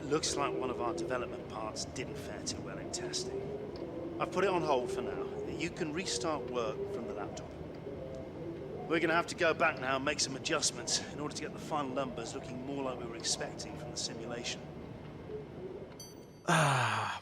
Looks like one of our development parts didn't fare too well in testing. I've put it on hold for now. You can restart work from the laptop. We're going to have to go back now and make some adjustments in order to get the final numbers looking more like we were expecting from the simulation.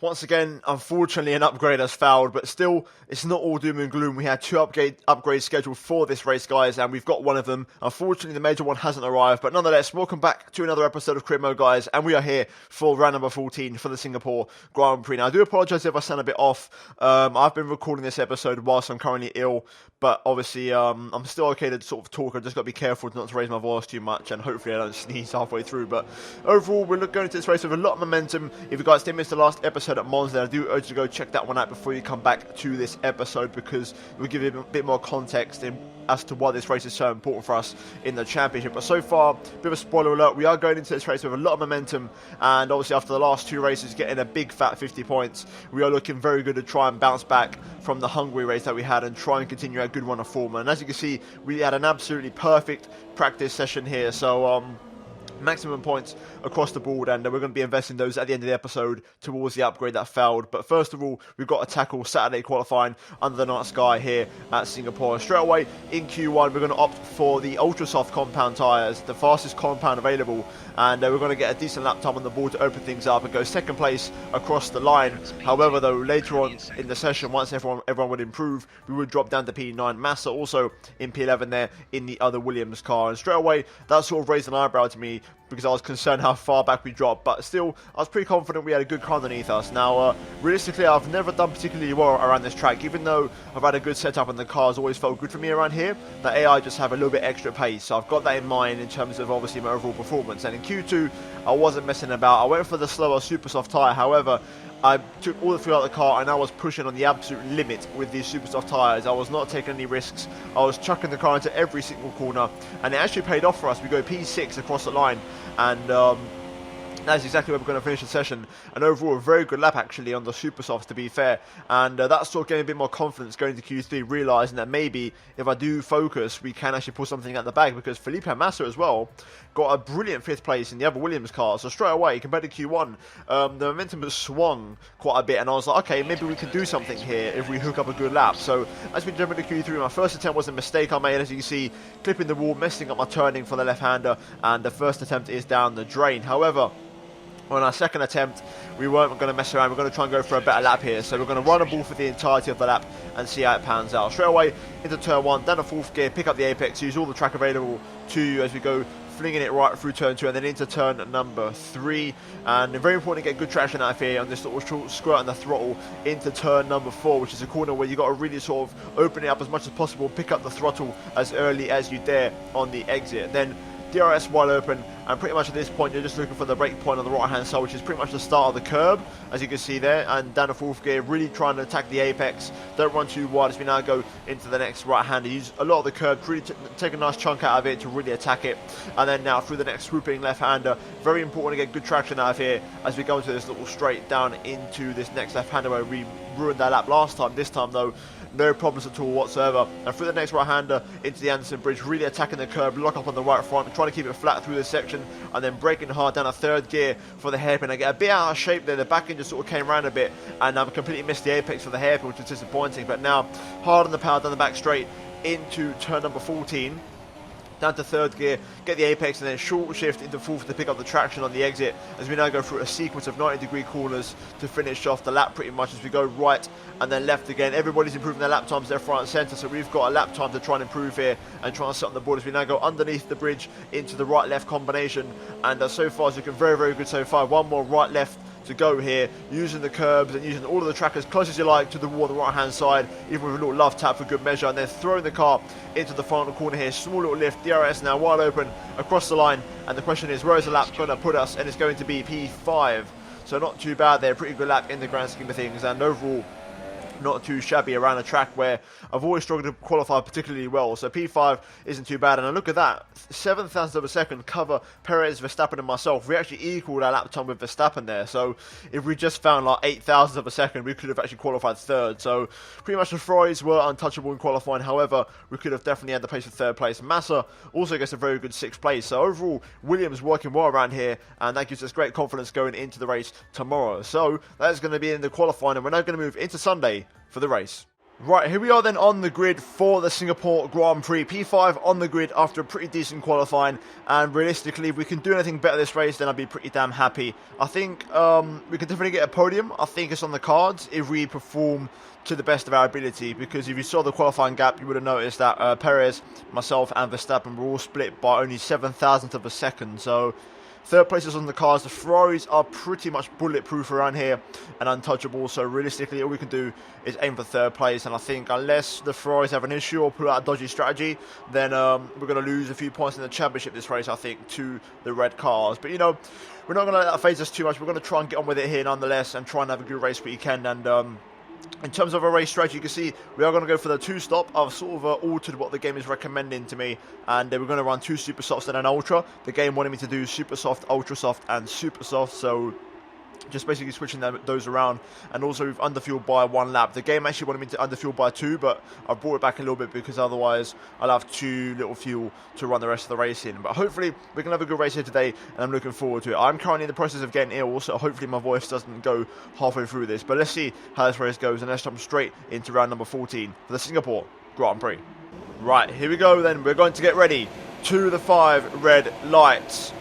Once again, unfortunately, an upgrade has failed, but still, it's not all doom and gloom. We had two upgrades scheduled for this race, guys, and we've got one of them. Unfortunately, the major one hasn't arrived, but nonetheless, welcome back to another episode of Career Mode, guys, and we are here for round number 14 for the Singapore Grand Prix. Now, I do apologise if I sound a bit off. I've been recording this episode whilst I'm currently ill, but obviously, I'm still okay to sort of talk. I've just got to be careful not to raise my voice too much, and hopefully I don't sneeze halfway through. But overall, we're going into this race with a lot of momentum. If you guys did miss the last episode at Monza, I do urge you to go check that one out before you come back to this episode, because it will give you a bit more context as to why this race is so important for us in the championship. But so far, bit of a spoiler alert, we are going into this race with a lot of momentum, and obviously after the last two races getting a big fat 50 points, we are looking very good to try and bounce back from the Hungary race that we had and try and continue a good run of form. And as you can see, we had an absolutely perfect practice session here, so maximum points across the board, and we're going to be investing those at the end of the episode towards the upgrade that failed. But first of all, we've got to tackle Saturday qualifying under the night sky here at Singapore. Straight away in Q1, we're going to opt for the ultra soft compound tyres, the fastest compound available, and we're going to get a decent lap time on the board to open things up and go second place across the line. However, though, later on in the session, once everyone would improve, we would drop down to P9. Massa also in P11 there in the other Williams car, and straight away that sort of raised an eyebrow to me, because I was concerned how far back we dropped, but still, I was pretty confident we had a good car underneath us. Now, realistically, I've never done particularly well around this track, even though I've had a good setup and the car's always felt good for me around here. The AI just have a little bit extra pace, so I've got that in mind in terms of obviously my overall performance. And in Q2, I wasn't messing about. I went for the slower super soft tyre. However, I took all the fuel out of the car and I was pushing on the absolute limit with these super soft tyres. I was not taking any risks. I was chucking the car into every single corner, and it actually paid off for us. We go P6 across the line, and that's exactly where we're going to finish the session. And overall, a very good lap actually on the super softs, to be fair. And that sort of gave me a bit more confidence going to Q3, realising that maybe if I do focus, we can actually pull something out the bag, because Felipe Massa as well got a brilliant 5th place in the other Williams car. So straight away, compared to Q1, the momentum has swung quite a bit, and I was like, okay, maybe we can do something here if we hook up a good lap. So as we jump into Q3, my first attempt was a mistake I made, as you can see, clipping the wall, messing up my turning for the left-hander, and the first attempt is down the drain. However, on our second attempt, we weren't going to mess around. We're going to try and go for a better lap here. So we're going to run a ball for the entirety of the lap and see how it pans out. Straight away into turn 1, down a 4th gear, pick up the apex, use all the track available to you as we go, flinging it right through turn 2 and then into turn number 3. And very important to get good traction out of here on this little short squirt on the throttle into turn number 4, which is a corner where you got to really sort of open it up as much as possible, pick up the throttle as early as you dare on the exit. Then DRS wide open, and pretty much at this point you're just looking for the brake point on the right hand side, which is pretty much the start of the curb, as you can see there, and down the 4th gear, really trying to attack the apex. Don't run too wide as we now go into the next right hander. Use a lot of the curb to really take a nice chunk out of it to really attack it, and then now through the next swooping left hander. Very important to get good traction out of here as we go into this little straight down into this next left hander where we ruined that lap last time. This time though, no problems at all whatsoever. And through the next right hander into the Anderson Bridge, really attacking the curb, lock up on the right front, trying to keep it flat through this section, and then braking hard down a 3rd gear for the hairpin. I get a bit out of shape there, the back end just sort of came around a bit, and I've completely missed the apex for the hairpin, which is disappointing. But now hard on the power down the back straight into turn number 14. Down to 3rd gear, get the apex, and then short shift into 4th to pick up the traction on the exit, as we now go through a sequence of 90-degree corners to finish off the lap pretty much as we go right and then left again. Everybody's improving their lap times there front and centre, so we've got a lap time to try and improve here and try and set on the board as we now go underneath the bridge into the right-left combination. And so far, it's looking very, very good so far. One more right-left to go here, using the curbs and using all of the track as close as you like to the wall on the right hand side, even with a little love tap for good measure, and then throwing the car into the final corner here. Small little lift, DRS now wide open across the line, and the question is, where is the lap going to put us? And it's going to be P5, so not too bad there. Pretty good lap in the grand scheme of things, and overall not too shabby around a track where I've always struggled to qualify particularly well. So P5 isn't too bad, and look at that, 7,000 of a second cover Perez, Verstappen and myself. We actually equalled our lap time with Verstappen there, so if we just found like 8,000 of a second, we could have actually qualified third. So pretty much the Ferraris were untouchable in qualifying. However, we could have definitely had the pace for third place. Massa also gets a very good sixth place. So overall, Williams working well around here, and that gives us great confidence going into the race tomorrow. So that's going to be in the qualifying, and we're now going to move into Sunday for the race. Right, here we are then on the grid for the Singapore Grand Prix. P5 on the grid after a pretty decent qualifying, and realistically, if we can do anything better this race, then I'd be pretty damn happy. I think we can definitely get a podium. I think it's on the cards if we perform to the best of our ability, because if you saw the qualifying gap, you would have noticed that Perez, myself and Verstappen were all split by only 7,000th of a second. So third place is on the cards. The Ferraris are pretty much bulletproof around here and untouchable, so realistically all we can do is aim for third place, and I think unless the Ferraris have an issue or pull out a dodgy strategy, then we're going to lose a few points in the championship this race, I think, to the red cars. But you know, we're not going to let that phase us too much. We're going to try and get on with it here nonetheless and try and have a good race weekend. And in terms of a race strategy, you can see we are going to go for the two-stop. I've sort of altered what the game is recommending to me, and we're going to run two super softs and an ultra. The game wanted me to do super soft, ultra soft, and super soft, so just basically switching those around. And also we've underfueled by 1 lap. The game actually wanted me to underfuel by 2, but I've brought it back a little bit because otherwise I'll have too little fuel to run the rest of the race in. But hopefully we can have a good race here today, and I'm looking forward to it. I'm currently in the process of getting ill, so hopefully my voice doesn't go halfway through this. But let's see how this race goes, and let's jump straight into round number 14 for the Singapore Grand Prix. Right, here we go then. We're going to get ready to the 5 red lights.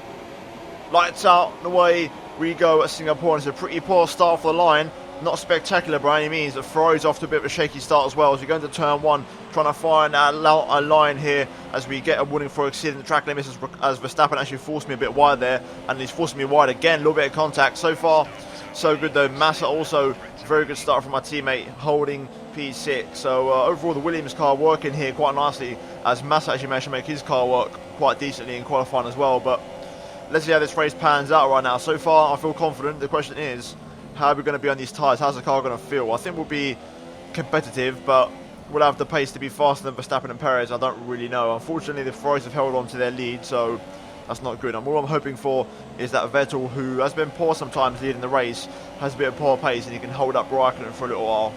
Lights out and away we go at Singapore, and it's a pretty poor start for the line. Not spectacular by any means. The Ferrari's off to a bit of a shaky start as well as we go into turn 1, trying to find a line here as we get a warning for exceeding the track limits, as Verstappen actually forced me a bit wide there, and he's forcing me wide again. A little bit of contact. So far, so good though. Massa also, very good start from my teammate, holding P6. So overall, the Williams car working here quite nicely, as Massa actually managed to make his car work quite decently in qualifying as well. But let's see how this race pans out right now. So far, I feel confident. The question is, how are we going to be on these tyres? How's the car going to feel? I think we'll be competitive, but we'll have the pace to be faster than Verstappen and Perez. I don't really know. Unfortunately, the Ferraris have held on to their lead, so that's not good. And all I'm hoping for is that Vettel, who has been poor sometimes leading the race, has a bit of poor pace and he can hold up Raikkonen for a little while.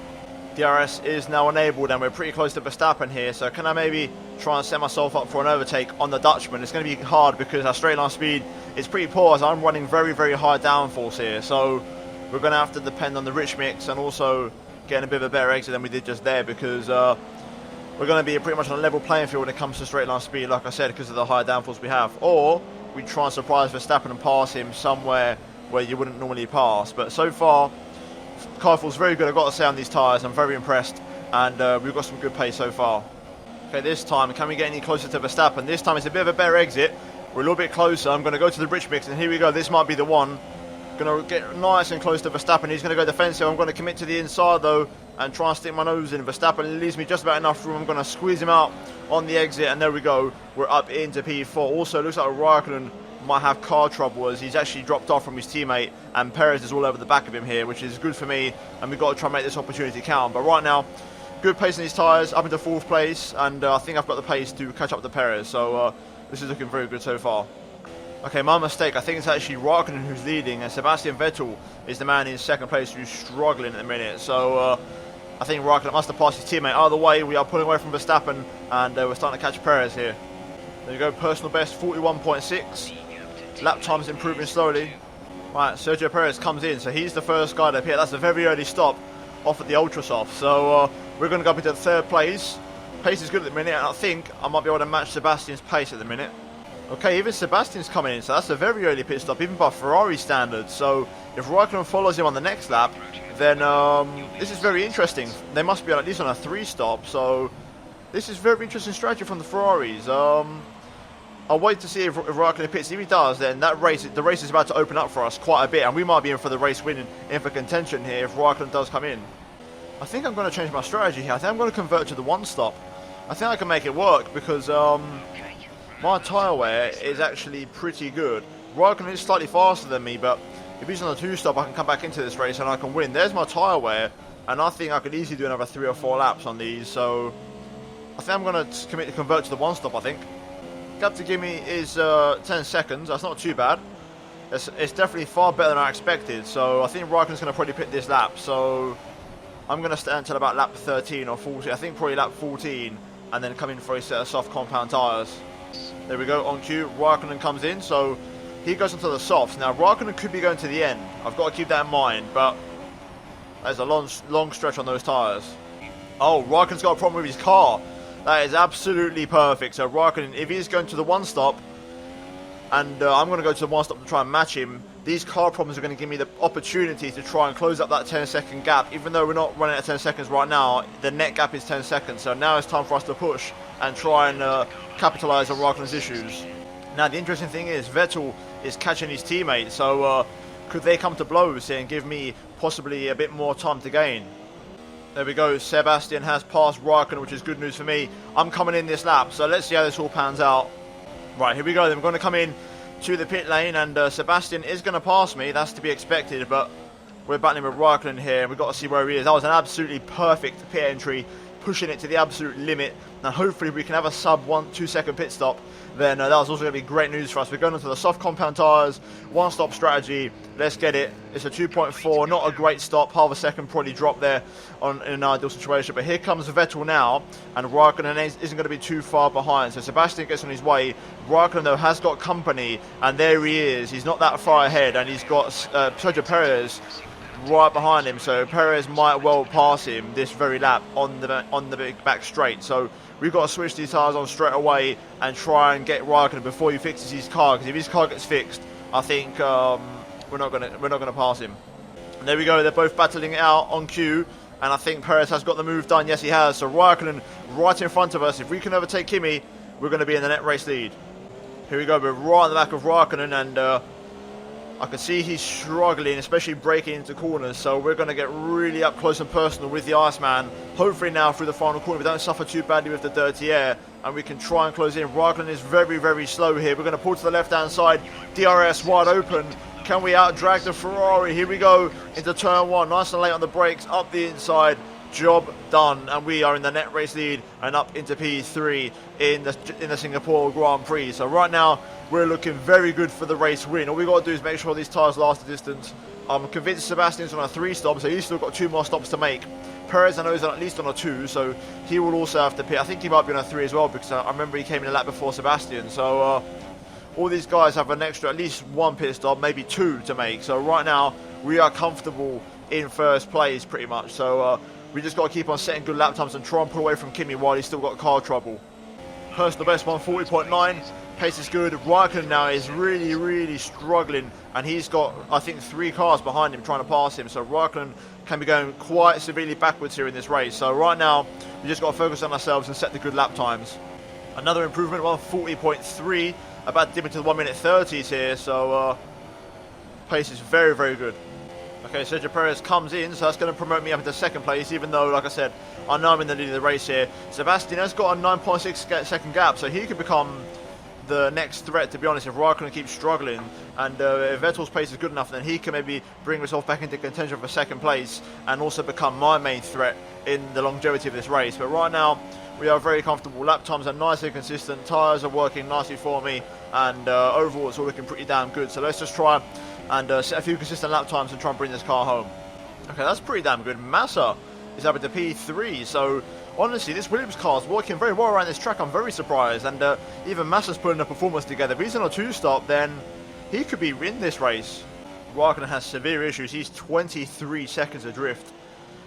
DRS is now enabled, and we're pretty close to Verstappen here, so can I maybe try and set myself up for an overtake on the Dutchman? It's going to be hard because our straight line speed is pretty poor, as I'm running very, very high downforce here, so we're going to have to depend on the rich mix and also getting a bit of a better exit than we did just there, because we're going to be pretty much on a level playing field when it comes to straight line speed, like I said, because of the high downforce we have. Or we try and surprise Verstappen and pass him somewhere where you wouldn't normally pass. But so far, car feels very good, I've got to say, on these tyres. I'm very impressed, and we've got some good pace so far. Okay, this time, can we get any closer to Verstappen? This time it's a bit of a better exit. We're a little bit closer. I'm going to go to the rich mix, and here we go. This might be the one. Going to get nice and close to Verstappen. He's going to go defensive. I'm going to commit to the inside, though, and try and stick my nose in. Verstappen leaves me just about enough room. I'm going to squeeze him out on the exit, and there we go. We're up into P4. Also, it looks like Raikkonen might have car trouble, as he's actually dropped off from his teammate, and Perez is all over the back of him here, which is good for me, and we've got to try and make this opportunity count. But right now, good pace in these tyres, up into 4th place, and I think I've got the pace to catch up to Perez, so this is looking very good so far. Okay, my mistake. I think it's actually Raikkonen who's leading, and Sebastian Vettel is the man in 2nd place who's struggling at the minute. So I think Raikkonen must have passed his teammate. Either way, we are pulling away from Verstappen, and we're starting to catch Perez here. There you go, personal best 41.6. Lap time's improving slowly. Right, Sergio Perez comes in, so he's the first guy to appear. That's a very early stop off at the Ultra Soft. So we're going to go up into 3rd place. Pace is good at the minute, and I think I might be able to match Sebastian's pace at the minute. Okay, even Sebastian's coming in, so that's a very early pit stop, even by Ferrari standards. So if Raikkonen follows him on the next lap, then this is very interesting. They must be at least on a 3-stop, so this is very interesting strategy from the Ferraris. I'll wait to see if Raikkonen pits. If he does, then the race is about to open up for us quite a bit, and we might be in for the race win, in for contention here if Raikkonen does come in. I think I'm going to change my strategy here. I think I'm going to convert to the 1-stop. I think I can make it work, because my tyre wear is actually pretty good. Raikkonen is slightly faster than me, but if he's on a 2-stop, I can come back into this race and I can win. There's my tyre wear. and I think I could easily do another 3 or 4 laps on these, so I think I'm going to commit to convert to the one stop, I think. Gap to Gimme is 10 seconds, that's not too bad. It's definitely far better than I expected, so I think Raikkonen's going to probably pick this lap, so I'm going to stay until about lap 13 or 14, I think probably lap 14, and then come in for a set of soft compound tyres. There we go, on cue, Raikkonen comes in, so he goes into the softs. Now Raikkonen could be going to the end, I've got to keep that in mind, but there's a long stretch on those tyres. Oh, Raikkonen's got a problem with his car. That is absolutely perfect. So Raikkonen, if he's going to the one stop, and I'm going to go to the one stop to try and match him, these car problems are going to give me the opportunity to try and close up that 10-second gap. Even though we're not running at 10 seconds right now, the net gap is 10 seconds. So now it's time for us to push and try and capitalise on Raikkonen's issues. Now the interesting thing is Vettel is catching his teammate, so could they come to blows here and give me possibly a bit more time to gain? There we go, Sebastian has passed Raikkonen, which is good news for me. I'm coming in this lap, so let's see how this all pans out. Right, here we go, then we're going to come in to the pit lane, and Sebastian is going to pass me, that's to be expected, but we're battling with Raikkonen here, and we've got to see where he is. That was an absolutely perfect pit entry, pushing it to the absolute limit. Now hopefully we can have a sub 1-2 second pit stop, then that was also going to be great news for us. We're going into the soft compound tyres, one stop strategy, let's get it. It's a 2.4, not a great stop, half a second probably drop there in an ideal situation, but here comes Vettel now, and Raikkonen isn't going to be too far behind, so Sebastian gets on his way. Raikkonen though has got company, and there he is, he's not that far ahead, and he's got Sergio Perez right behind him, so Perez might well pass him this very lap on the big back straight. So we've got to switch these tyres on straight away and try and get Raikkonen before he fixes his car, because if his car gets fixed, I think we're not gonna pass him. And there we go, they're both battling it out on cue, and I think Perez has got the move done. Yes, he has. So Raikkonen right in front of us. If we can overtake Kimi, we're going to be in the net race lead. Here we go, we're right on the back of Raikkonen, and I can see he's struggling, especially breaking into corners, so we're going to get really up close and personal with the Iceman. Hopefully now through the final corner we don't suffer too badly with the dirty air, and we can try and close in. Raikkonen is very, very slow here. We're going to pull to the left-hand side, DRS wide open. Can we out-drag the Ferrari? Here we go into turn 1, nice and late on the brakes, up the inside. Job done, and we are in the net race lead and up into P3 in the Singapore Grand Prix. So right now we're looking very good for the race win. All we got to do is make sure these tyres last the distance. I'm convinced Sebastian's on a 3 stop, so he's still got 2 more stops to make. Perez I know is at least on a 2, so he will also have to pit. I think he might be on a 3 as well, because I remember he came in a lap before Sebastian. So all these guys have an extra, at least 1 pit stop, maybe 2 to make. So right now we are comfortable in first place pretty much. So we just got to keep on setting good lap times and try and pull away from Kimi while he's still got car trouble. Personal best 140.9, pace is good. Raikkonen now is really, really struggling, and he's got, I think, 3 cars behind him trying to pass him, so Raikkonen can be going quite severely backwards here in this race. So right now, we just got to focus on ourselves and set the good lap times. Another improvement, 140.3, about dipping to the 1 minute 30s here, so pace is very, very good. Okay, Sergio Perez comes in, so that's going to promote me up into second place, even though, like I said, I know I'm in the lead of the race here. Sebastian has got a 9.6 second gap, so he could become the next threat, to be honest, if Raikkonen keeps struggling. And if Vettel's pace is good enough, then he can maybe bring himself back into contention for second place and also become my main threat in the longevity of this race. But right now, we are very comfortable. Lap times are nice and consistent, tyres are working nicely for me, and overall it's all looking pretty damn good. So let's just try and set a few consistent lap times and try and bring this car home. Okay, that's pretty damn good. Massa is up at the P3, so honestly, this Williams car is working very well around this track. I'm very surprised, and even Massa's putting a performance together. If he's on a 2-stop, then he could be in this race. Raikkonen has severe issues. He's 23 seconds adrift.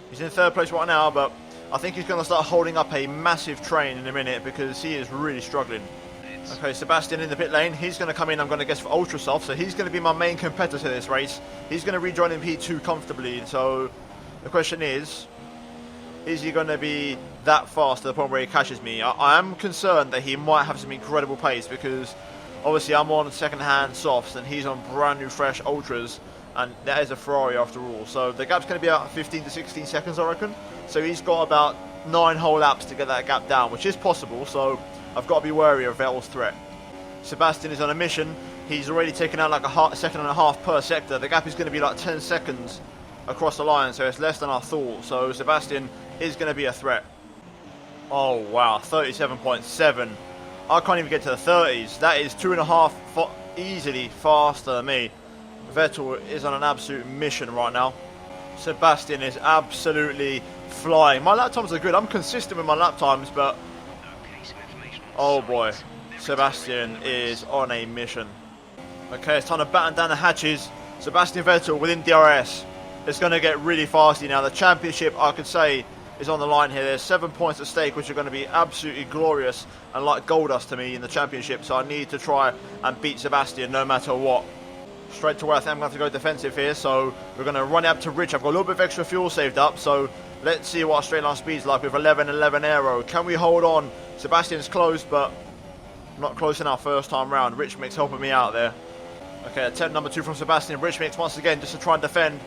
He's in 3rd place right now, but I think he's going to start holding up a massive train in a minute because he is really struggling. Okay, Sebastian in the pit lane. He's going to come in, I'm going to guess, for Ultra Soft, so he's going to be my main competitor this race. He's going to rejoin in P2 comfortably, so the question is he going to be that fast to the point where he catches me? I am concerned that he might have some incredible pace, because obviously I'm on second-hand softs and he's on brand new fresh Ultras, and that is a Ferrari after all. So the gap's going to be about 15 to 16 seconds, I reckon. So he's got about 9 whole laps to get that gap down, which is possible, so I've got to be wary of Vettel's threat. Sebastian is on a mission. He's already taken out like a second and a half per sector. The gap is going to be like 10 seconds across the line, so it's less than I thought. So Sebastian is going to be a threat. Oh wow, 37.7. I can't even get to the 30s. That is 2.5 easily faster than me. Vettel is on an absolute mission right now. Sebastian is absolutely flying. My lap times are good. I'm consistent with my lap times, but oh boy, Sebastian is on a mission. Okay, it's time to batten down the hatches. Sebastian Vettel within DRS. It's going to get really fasty now. The championship, I could say, is on the line here. There's 7 points at stake, which are going to be absolutely glorious and like gold dust to me in the championship. So I need to try and beat Sebastian no matter what. Straight to where I think I'm going to have to go defensive here. So we're going to run up to Rich. I've got a little bit of extra fuel saved up. So let's see what our straight line speed's like with 11.11 aero. Can we hold on? Sebastian's close, but not close enough first time round. Rich Mix helping me out there. Okay, attempt number 2 from Sebastian. Rich Mix once again just to try and defend.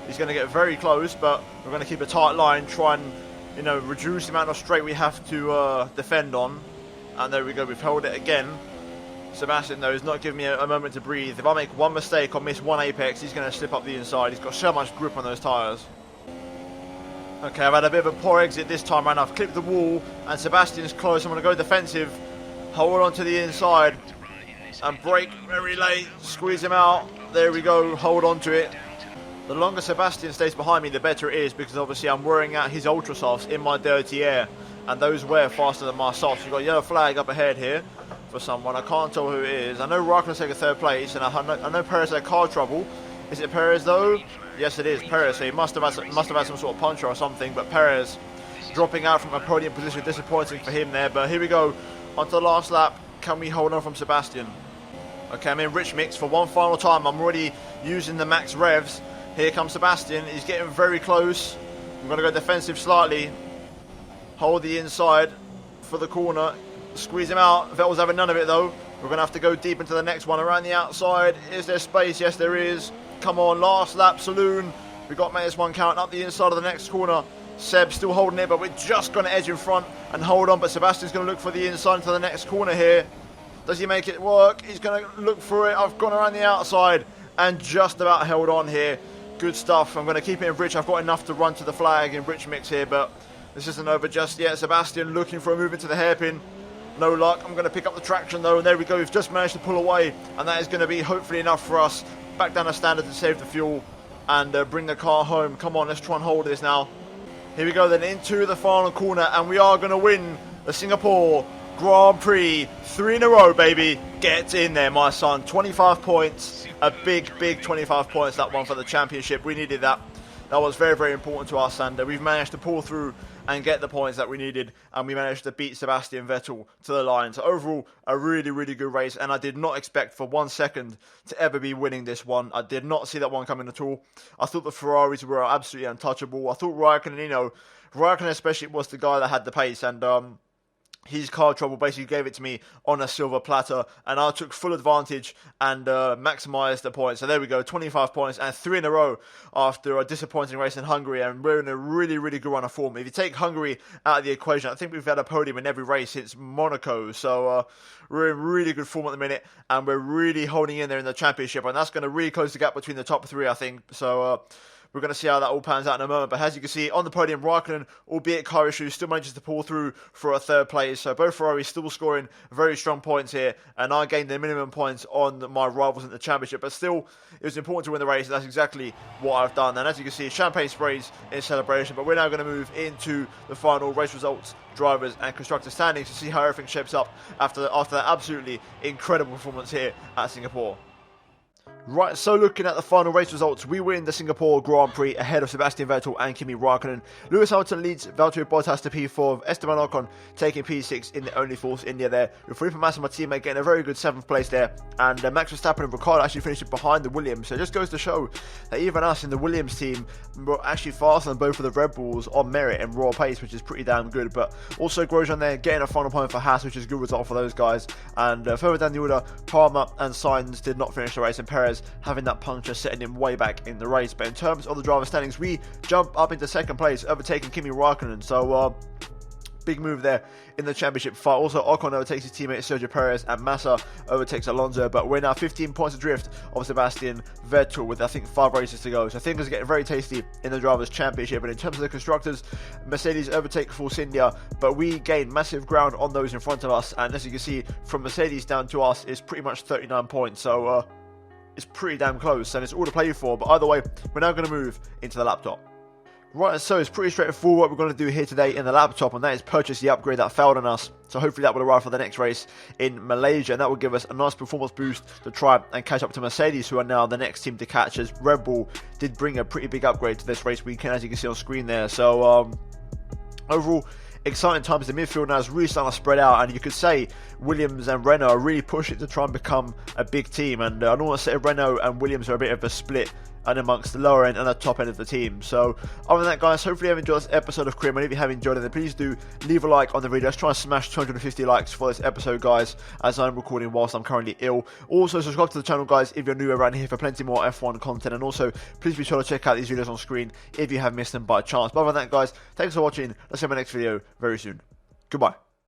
He's going to get very close, but we're going to keep a tight line, try and, you know, reduce the amount of straight we have to defend on. And there we go, we've held it again. Sebastian, though, is not giving me a moment to breathe. If I make one mistake or miss one apex, he's going to slip up the inside. He's got so much grip on those tyres. Okay, I've had a bit of a poor exit this time around. I've clipped the wall, and Sebastian's close. I'm going to go defensive, hold on to the inside, and brake very late, squeeze him out. There we go, hold on to it. The longer Sebastian stays behind me, the better it is, because obviously I'm wearing out his ultra softs in my dirty air, and those wear faster than my softs. We've got a yellow flag up ahead here for someone. I can't tell who it is. I know Raikkonen's taking 3rd place, and I know Perez had car trouble. Is it Perez though? Yes, it is Perez. So he must have had some sort of puncture or something. But Perez dropping out from a podium position, disappointing for him there. But here we go, onto the last lap. Can we hold on from Sebastian? Okay, I'm in Rich Mix for one final time. I'm already using the max revs. Here comes Sebastian. He's getting very close. I'm going to go defensive slightly. Hold the inside for the corner. Squeeze him out. Vettel's having none of it though. We're going to have to go deep into the next one. Around the outside. Is there space? Yes, there is. Come on, last lap saloon. We've got -1 count up the inside of the next corner. Seb still holding it, but we're just going to edge in front and hold on. But Sebastian's going to look for the inside into the next corner here. Does he make it work? He's going to look for it. I've gone around the outside and just about held on here. Good stuff. I'm going to keep it in Rich. I've got enough to run to the flag in Rich Mix here, but this isn't over just yet. Sebastian looking for a move into the hairpin. No luck. I'm going to pick up the traction though, and there we go. We've just managed to pull away, and that is going to be hopefully enough for us. Back down to standard to save the fuel and bring the car home. Come on, let's try and hold this now. Here we go then into the final corner, and we are going to win the Singapore Grand Prix. 3 in a row, baby. Get in there, my son. 25 points. A big 25 points, that one for the championship. We needed that. That was very, very important to us, and we've managed to pull through and get the points that we needed, and we managed to beat Sebastian Vettel to the line. So overall, a really, really good race, and I did not expect for 1 second to ever be winning this one. I did not see that one coming at all. I thought the Ferraris were absolutely untouchable. I thought Raikkonen, Raikkonen especially was the guy that had the pace, and his car trouble basically gave it to me on a silver platter, and I took full advantage and maximised the points. So there we go, 25 points and 3 in a row after a disappointing race in Hungary, and we're in a really, really good run of form. If you take Hungary out of the equation, I think we've had a podium in every race since Monaco. So we're in really good form at the minute, and we're really holding in there in the championship, and that's going to really close the gap between the top 3, I think. So we're going to see how that all pans out in a moment. But as you can see, on the podium, Raikkonen, albeit car issues, still manages to pull through for a 3rd place. So both Ferraris still scoring very strong points here. And I gained the minimum points on my rivals in the championship. But still, it was important to win the race. And that's exactly what I've done. And as you can see, champagne sprays in celebration. But we're now going to move into the final race results, drivers and constructor standings to see how everything shapes up after that absolutely incredible performance here at Singapore. Right, so looking at the final race results, we win the Singapore Grand Prix ahead of Sebastian Vettel and Kimi Raikkonen. Lewis Hamilton leads Valtteri Bottas to P4, Esteban Ocon taking P6 in the only Force India there, with Felipe Massa, my teammate, getting a very good 7th place there, and Max Verstappen and Ricciardo actually finishing behind the Williams. So it just goes to show that even us in the Williams team were actually faster than both of the Red Bulls on merit and raw pace, which is pretty damn good. But also Grosjean there getting a final point for Haas, which is a good result for those guys. And further down the order, Palmer and Sainz did not finish the race, and Perez having that puncture setting him way back in the race. But in terms of the driver standings, we jump up into 2nd place, overtaking Kimi Raikkonen. So big move there in the championship fight. Also, Ocon overtakes his teammate Sergio Perez, and Massa overtakes Alonso. But we're now 15 points adrift of Sebastian Vettel with, I think, 5 races to go. So things are getting very tasty in the Drivers' Championship. And in terms of the Constructors, Mercedes overtake Force India, but we gain massive ground on those in front of us. And as you can see, from Mercedes down to us is pretty much 39 points. So it's pretty damn close, and it's all to play for. But either way, we're now going to move into the laptop. Right, so it's pretty straightforward what we're going to do here today in the laptop, and that is purchase the upgrade that failed on us. So hopefully that will arrive for the next race in Malaysia, and that will give us a nice performance boost to try and catch up to Mercedes, who are now the next team to catch, as Red Bull did bring a pretty big upgrade to this race weekend, as you can see on screen there. So overall, exciting times in the midfield now is really starting to spread out, and you could say Williams and Renault are really pushing to try and become a big team. And I don't want to say Renault and Williams are a bit of a split and amongst the lower end and the top end of the team. So other than that, guys, hopefully you have enjoyed this episode of Crim, and if you have enjoyed it, then please do leave a like on the video. Let's try and smash 250 likes for this episode, guys, as I'm recording whilst I'm currently ill. Also, subscribe to the channel, guys, if you're new around here, for plenty more F1 content, and also please be sure to check out these videos on screen if you have missed them by chance. But other than that, guys, thanks for watching. Let's see you in my next video very soon. Goodbye.